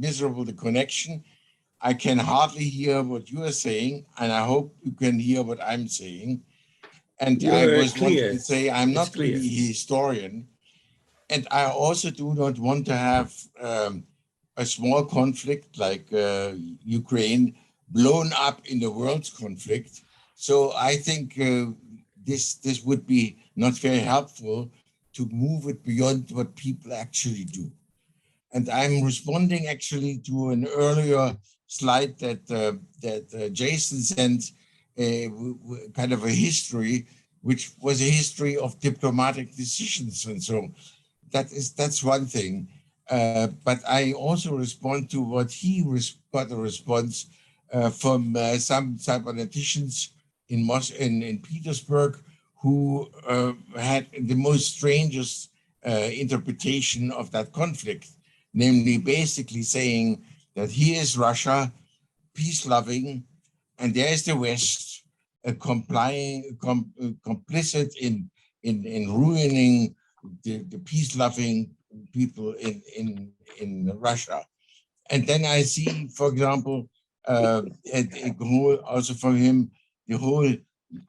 miserable the connection. I can hardly hear what you are saying, and I hope you can hear what I'm saying. And I was wanting to say I'm not really a historian, and I also do not want to have a small conflict like Ukraine blown up in the world's conflict. So I think this would be not very helpful to move it beyond what people actually do. And I'm responding actually to an earlier slide that Jason sent, kind of a history, which was a history of diplomatic decisions and so. That's one thing, but I also respond to what he got a response from some politicians in Petersburg who had the most strangest interpretation of that conflict, namely basically saying that here is Russia, peace-loving, and there is the West complicit in ruining the peace-loving people in Russia. And then I see, for example, also from him, the whole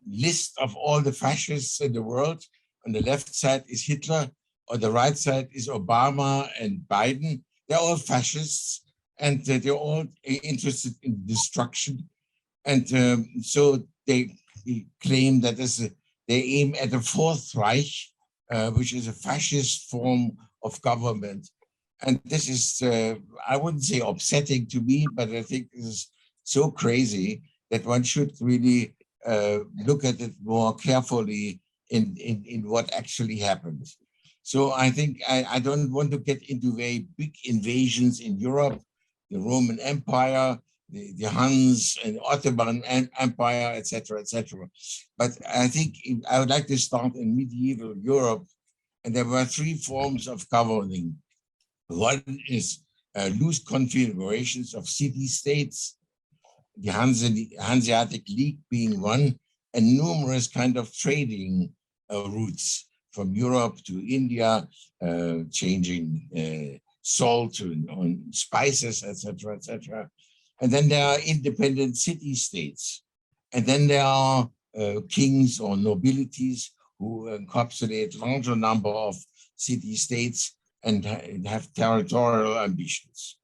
list of all the fascists in the world. On the left side is Hitler, on the right side is Obama and Biden. They're all fascists, and they're all interested in destruction. And so they claim that they aim at the Fourth Reich, which is a fascist form of government. And this is, I wouldn't say upsetting to me, but I think this is so crazy that one should really look at it more carefully in what actually happened. So I think I don't want to get into very big invasions in Europe, the Roman Empire, the Huns and Ottoman Empire, etc., etc. But I think I would like to start in medieval Europe, and there were three forms of governing. One is loose confederations of city-states, the Hanseatic League being one, and numerous kind of trading routes from Europe to India, changing salt on spices, etc., etc. And then there are independent city-states. And then there are kings or nobilities who encapsulate larger number of city-states and have territorial ambitions.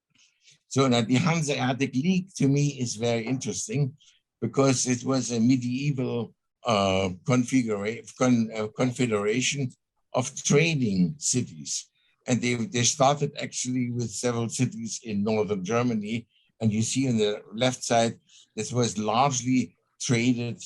So now the Hanseatic League to me is very interesting because it was a medieval confederation of trading cities. And they started actually with several cities in northern Germany. And you see on the left side, this was largely trading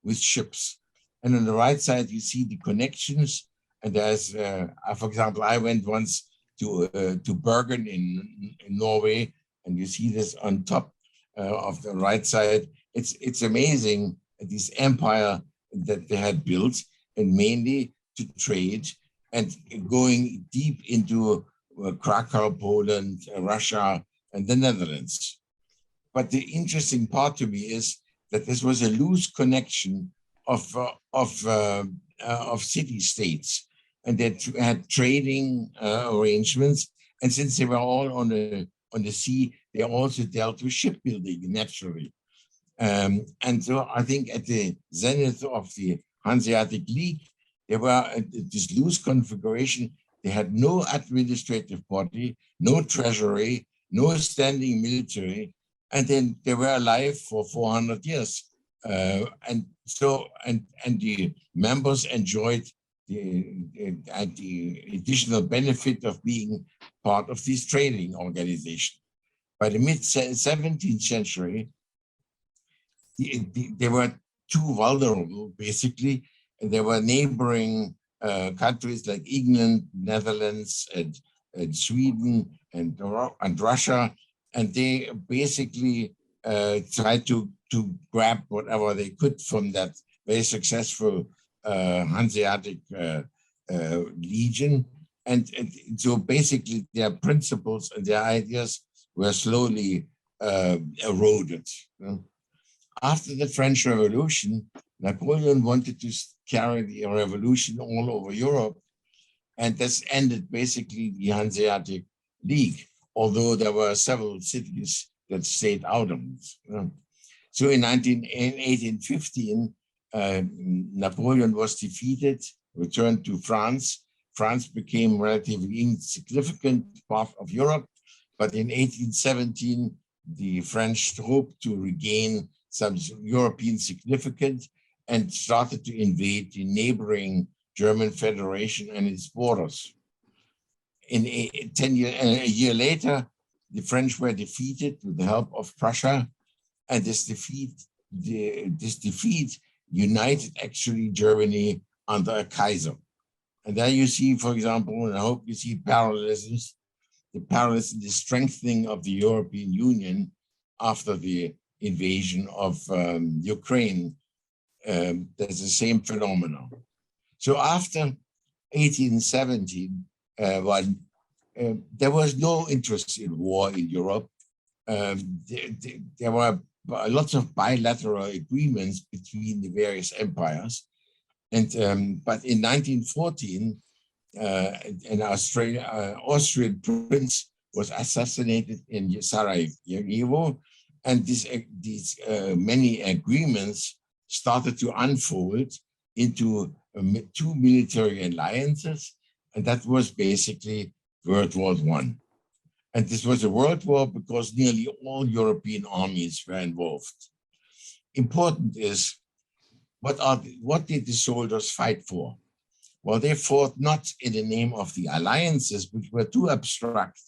with ships. And on the right side, you see the connections. And there's, for example, I went once to Bergen in Norway, and you see this on top of the right side. It's amazing, this empire that they had built, and mainly to trade and going deep into Krakow, Poland, Russia, and the Netherlands. But the interesting part to me is that this was a loose connection of city-states, and they had trading arrangements. And since they were all on the sea, they also dealt with shipbuilding naturally. And so I think at the zenith of the Hanseatic League, there were this loose configuration. They had no administrative body, no treasury, no standing military, and then they were alive for 400 years. And the members enjoyed the additional benefit of being part of this trading organization. By the mid-17th century, they were too vulnerable, basically, and there were neighboring countries like England, Netherlands, and Sweden, and Russia, and they basically tried to grab whatever they could from that very successful Hanseatic legion. And so basically their principles and their ideas were slowly eroded. After the French Revolution, Napoleon wanted to carry the revolution all over Europe, and this ended basically the Hanseatic League. although there were several cities that stayed out of it. So in 1815, Napoleon was defeated, returned to France. France became relatively insignificant part of Europe, but in 1817, the French hoped to regain some European significance and started to invade the neighboring German Federation and its borders. A year later, the French were defeated with the help of Prussia, and this defeat united actually Germany under a Kaiser. And there you see, for example, and I hope you see parallelisms, the strengthening of the European Union after the invasion of Ukraine. There's the same phenomenon. So after 1817, there was no interest in war in Europe. There were lots of bilateral agreements between the various empires. And but in 1914, an Austrian prince was assassinated in Sarajevo, and these many agreements started to unfold into two military alliances, and that was basically World War I. And this was a world war because nearly all European armies were involved. Important is, what did the soldiers fight for? Well, they fought not in the name of the alliances, which were too abstract,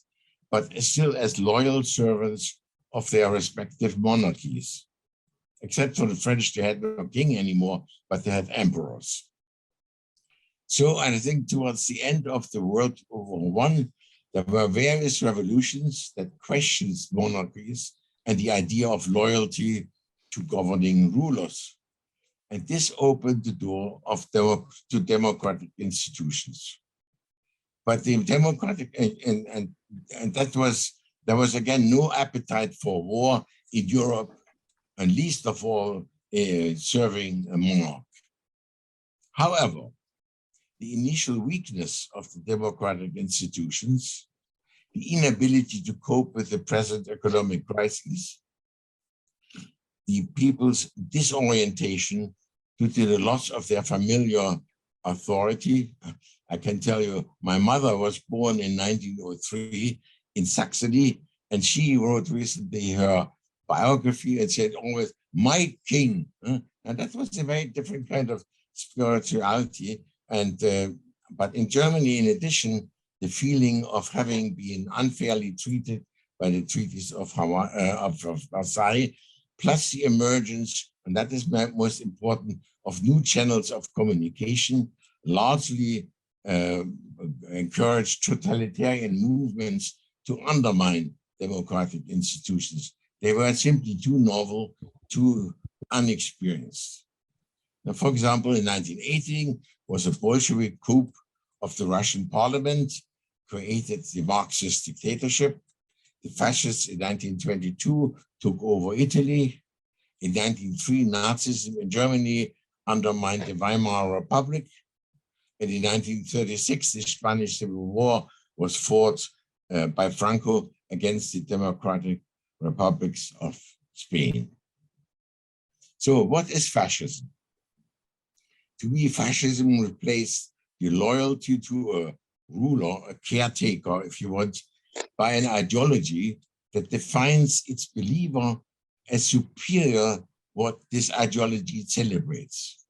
but still as loyal servants of their respective monarchies. Except for the French, they had no king anymore, but they had emperors. So I think towards the end of the World War I, there were various revolutions that questioned monarchies and the idea of loyalty to governing rulers. And this opened the door to democratic institutions. But the democratic, and there was again no appetite for war in Europe, and least of all serving a monarch. However, the initial weakness of the democratic institutions, the inability to cope with the present economic crisis, the people's disorientation due to the loss of their familiar authority. I can tell you, my mother was born in 1903 in Saxony, and she wrote recently her biography and said always, "My king." And that was a very different kind of spirituality. And but in Germany, in addition, the feeling of having been unfairly treated by the treaties of Versailles, plus the emergence, and that is most important, of new channels of communication, largely encouraged totalitarian movements to undermine democratic institutions. They were simply too novel, too unexperienced. Now, for example, in 1918 was a Bolshevik coup of the Russian parliament, created the Marxist dictatorship. The fascists in 1922 took over Italy. In 1903, Nazism in Germany undermined the Weimar Republic. And in 1936, the Spanish Civil War was fought by Franco against the democratic republics of Spain. So what is fascism? To me, fascism replaced the loyalty to a ruler, a caretaker, if you want, by an ideology that defines its believer as superior what this ideology celebrates.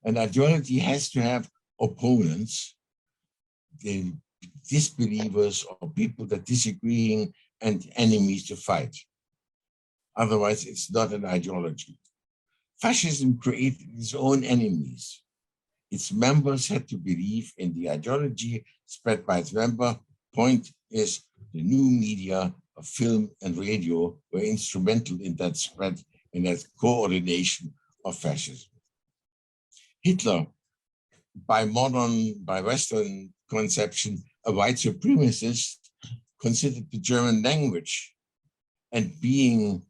An ideology has to have opponents, the disbelievers or people that disagreeing, and enemies to fight. Otherwise, it's not an ideology. Fascism created its own enemies. Its members had to believe in the ideology spread by its member. Point is, the new media of film and radio were instrumental in that spread, in that coordination of fascism. Hitler, by Western conception, a white supremacist, considered the German language and being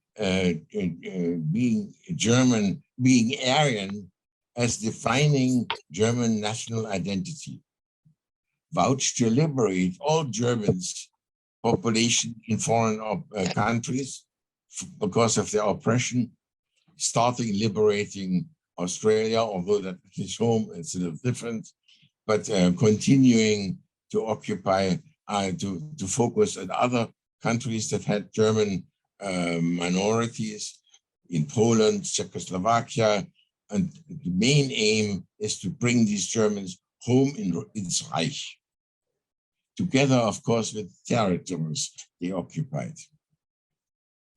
German, being Aryan, as defining German national identity, vouched to liberate all Germans population in foreign countries because of their oppression, starting liberating Australia, although that is his home, it's a little different, but continuing to occupy, to focus on other countries that had German minorities in Poland, Czechoslovakia, and the main aim is to bring these Germans home ins Reich, together, of course, with territories they occupied.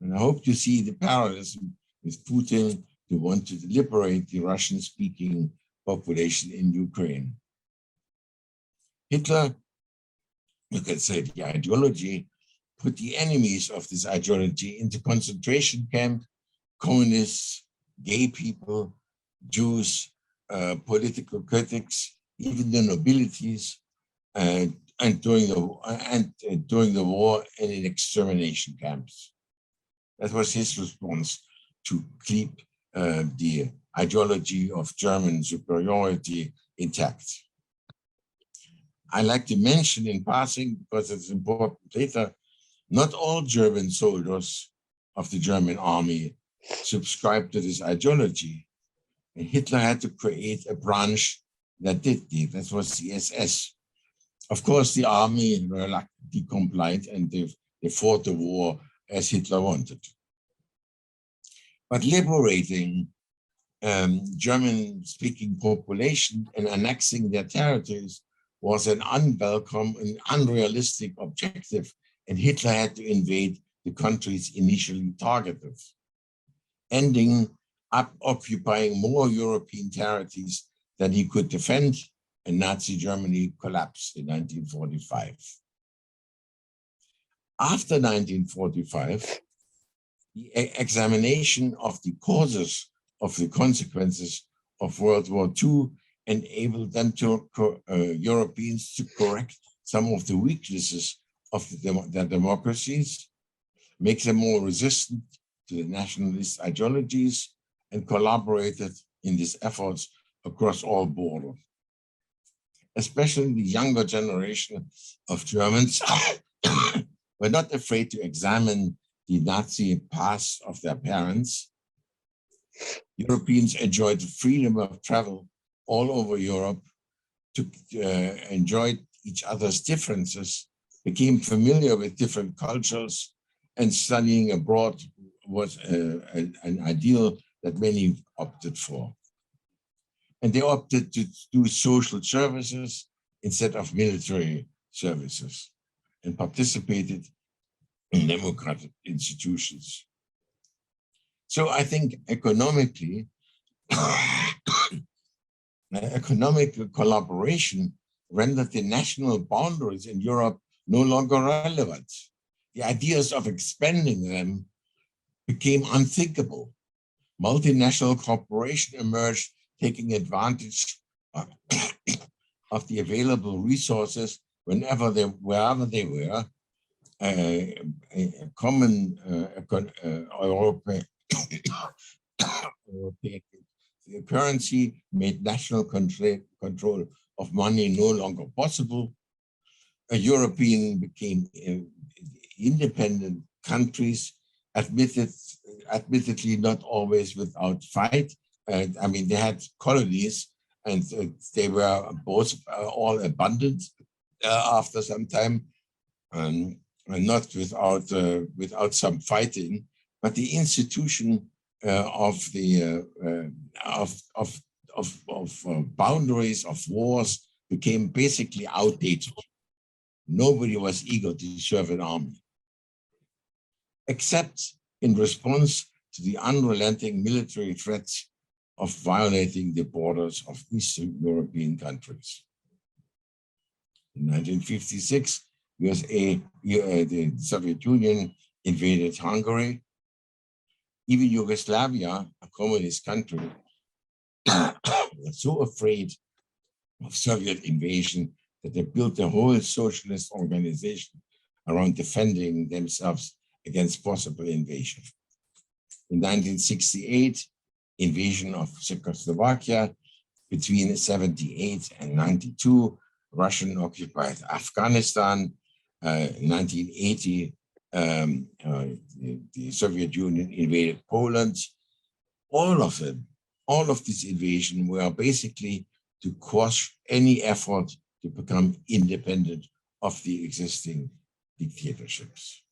And I hope to see the parallelism with Putin to want to liberate the Russian-speaking population in Ukraine. Hitler, you could say the ideology, put the enemies of this ideology into concentration camp, communists, gay people, Jews, political critics, even the nobilities, and during the war and in extermination camps. That was his response to keep the ideology of German superiority intact. I like to mention in passing, because it's important later, not all German soldiers of the German army subscribed to this ideology. And Hitler had to create a branch that did. That was the SS. Of course, the army reluctantly complied, and they fought the war as Hitler wanted. But liberating German-speaking population and annexing their territories was an unwelcome and unrealistic objective, and Hitler had to invade the countries initially targeted, ending up occupying more European territories than he could defend, and Nazi Germany collapsed in 1945. After 1945, the examination of the causes of the consequences of World War II enabled them to Europeans to correct some of the weaknesses of their democracies, make them more resistant to the nationalist ideologies, and collaborated in these efforts across all borders. Especially the younger generation of Germans were not afraid to examine the Nazi past of their parents. Europeans enjoyed the freedom of travel all over Europe, enjoyed each other's differences, became familiar with different cultures, and studying abroad was an ideal that many opted for. And they opted to do social services instead of military services, and participated in democratic institutions. So I think economically, economic collaboration rendered the national boundaries in Europe no longer relevant. The ideas of expanding them became unthinkable. Multinational cooperation emerged, taking advantage of the available resources wherever they were. A common European currency made national control of money no longer possible. European became independent countries, admittedly not always without fight. I mean, they had colonies, and they were both all abundant after some time, and not without some fighting. But the institution of boundaries, of wars, became basically outdated. Nobody was eager to serve an army, except in response to the unrelenting military threats of violating the borders of Eastern European countries. In 1956, the Soviet Union invaded Hungary. Even Yugoslavia, a communist country, was so afraid of Soviet invasion that they built a whole socialist organization around defending themselves against possible invasion. In 1968, invasion of Czechoslovakia. Between 78 and 92, Russian occupied Afghanistan, 1980, the Soviet Union invaded Poland. All of them, all of this invasion were basically to quash any effort to become independent of the existing dictatorships.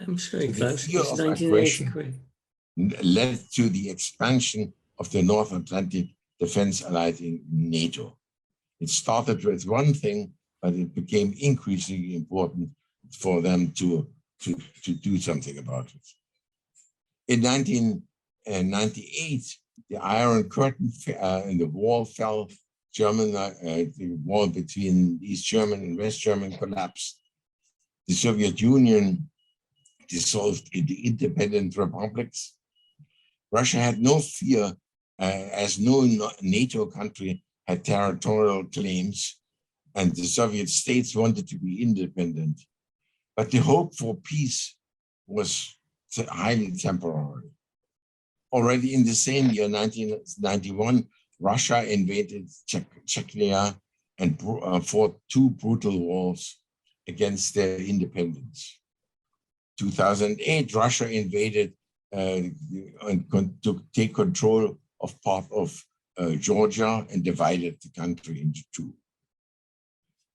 I'm sorry, So the Klaus, fear it's of 1980. aggression led to the expansion of the North Atlantic Defense Alliance in NATO. It started with one thing, but it became increasingly important for them to do something about it. In 1998, the Iron Curtain and the wall fell. The wall between East German and West German collapsed. The Soviet Union dissolved into independent republics. Russia had no fear, as no NATO country had territorial claims, and the Soviet states wanted to be independent. But the hope for peace was highly temporary. Already in the same year, 1991, Russia invaded Chechnya and fought two brutal wars against their independence. 2008, Russia invaded and to take control of part of Georgia and divided the country into two.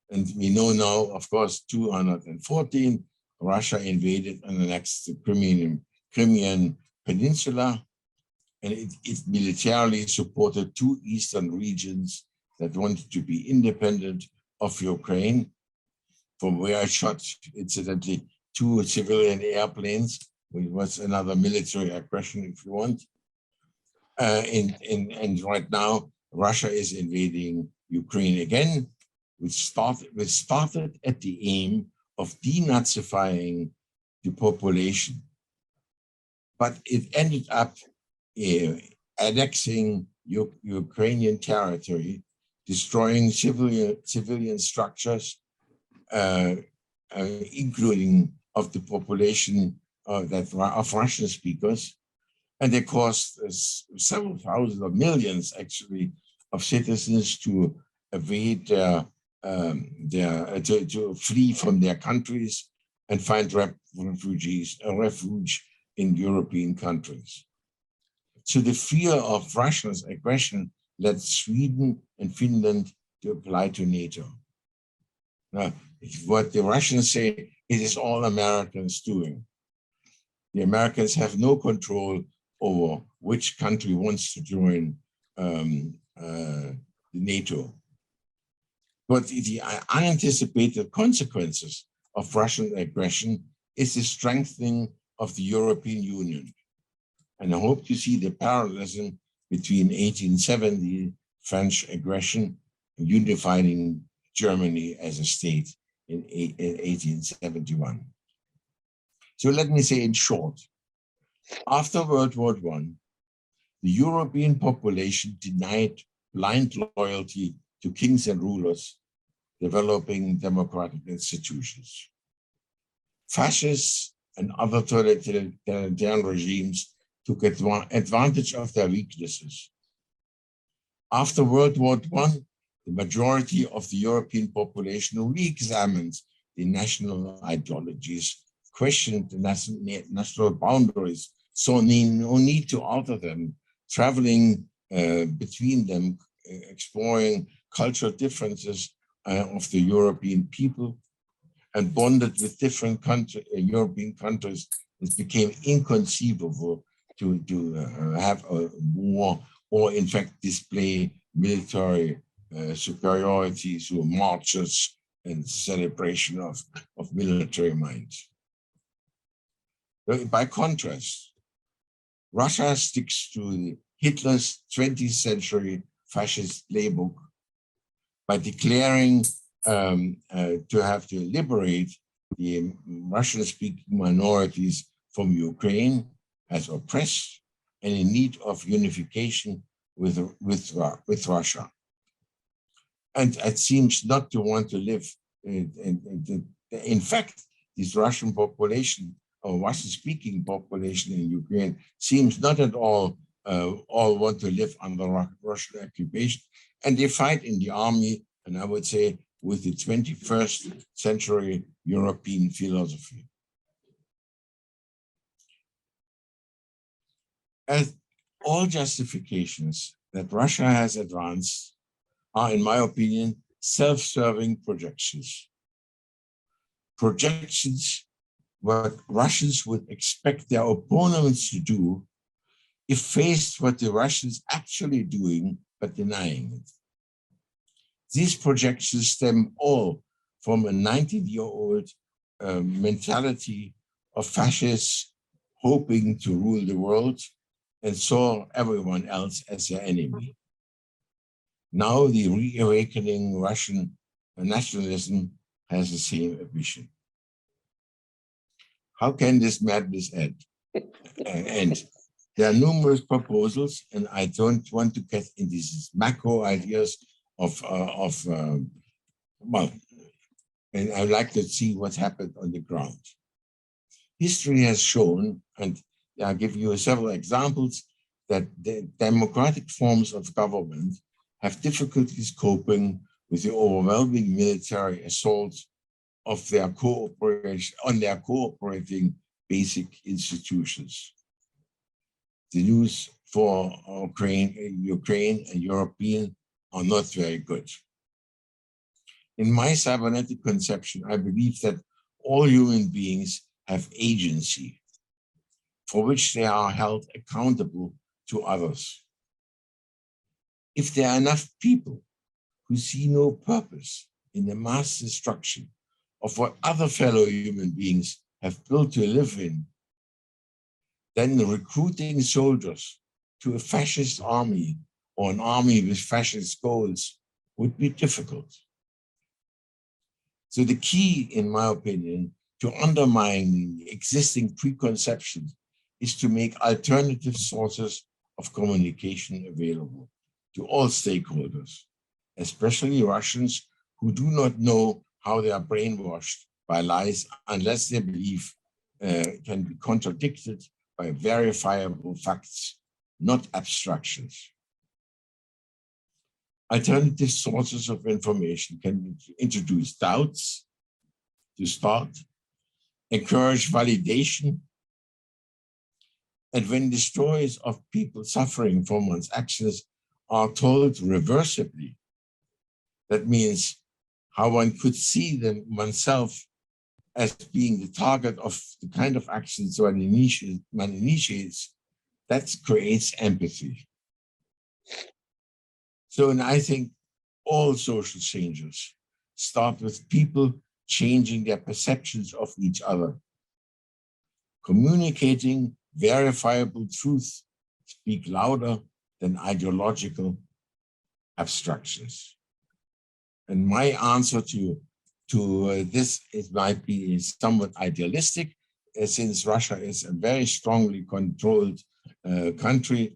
And we know now, of course, 2014, Russia invaded and annexed the Crimean Peninsula, and it militarily supported two eastern regions that wanted to be independent of Ukraine, from where it shot, incidentally, two civilian airplanes, which was another military aggression, if you want. And right now, Russia is invading Ukraine again, which started at the aim of denazifying the population. But it ended up annexing Ukrainian territory, destroying civilian structures, including of the population of Russian speakers. And they caused several thousands or millions, actually, of citizens to evade to flee from their countries and find refuge in European countries. So the fear of Russia's aggression led Sweden and Finland to apply to NATO. Now, what the Russians say, it is all Americans doing. The Americans have no control over which country wants to join NATO. But the unanticipated consequences of Russian aggression is the strengthening of the European Union. And I hope you see the parallelism between 1870 French aggression and unifying Germany as a state in 1871. So let me say in short, after World War I, the European population denied blind loyalty to kings and rulers, developing democratic institutions. Fascists and other totalitarian regimes took advantage of their weaknesses. After World War I, the majority of the European population re-examined the national ideologies, questioned the national boundaries, saw no need to alter them, traveling between them, exploring cultural differences of the European people, and bonded with different European countries. It became inconceivable to have a war or, in fact, display military superiority through marches and celebration of military might. By contrast, Russia sticks to Hitler's 20th century fascist playbook by declaring to have to liberate the Russian-speaking minorities from Ukraine as oppressed and in need of unification with Russia. And it seems not to want to live. In fact, this Russian population or Russian-speaking population in Ukraine seems not at all want to live under Russian occupation, and they fight in the army. And I would say with the 21st century European philosophy. As all justifications that Russia has advanced are, in my opinion, self-serving projections. Projections what Russians would expect their opponents to do if faced what the Russians actually doing but denying it. These projections stem all from a 19-year-old mentality of fascists hoping to rule the world and saw everyone else as their enemy. Now the reawakening Russian nationalism has the same ambition. How can this madness end? There are numerous proposals, and I don't want to get into these macro ideas well, and I'd like to see what's happened on the ground. History has shown, and I'll give you several examples, that the democratic forms of government have difficulties coping with the overwhelming military assault of their cooperation on their cooperating basic institutions. The news for Ukraine and European are not very good. In my cybernetic conception, I believe that all human beings have agency for which they are held accountable to others. If there are enough people who see no purpose in the mass destruction of what other fellow human beings have built to live in, then recruiting soldiers to a fascist army or an army with fascist goals would be difficult. So the key, in my opinion, to undermining the existing preconceptions is to make alternative sources of communication available to all stakeholders, especially Russians who do not know how they are brainwashed by lies unless their belief can be contradicted by verifiable facts, not abstractions. Alternative sources of information can introduce doubts to start, encourage validation, and when the stories of people suffering from one's actions are told reversibly, that means how one could see them oneself as being the target of the kind of actions one initiates, that creates empathy. So, and I think all social changes start with people changing their perceptions of each other. Communicating verifiable truth speak louder than ideological abstractions. And my answer to this might be somewhat idealistic, since Russia is a very strongly controlled country,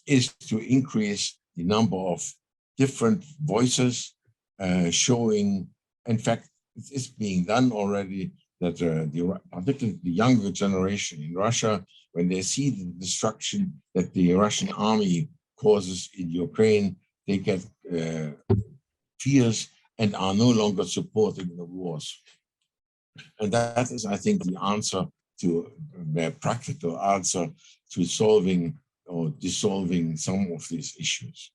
is to increase the number of different voices showing, in fact, it is being done already, that particularly the younger generation in Russia, when they see the destruction that the Russian army causes in Ukraine, they get fierce and are no longer supporting the wars. And that is, I think, the answer to the practical answer to solving or dissolving some of these issues.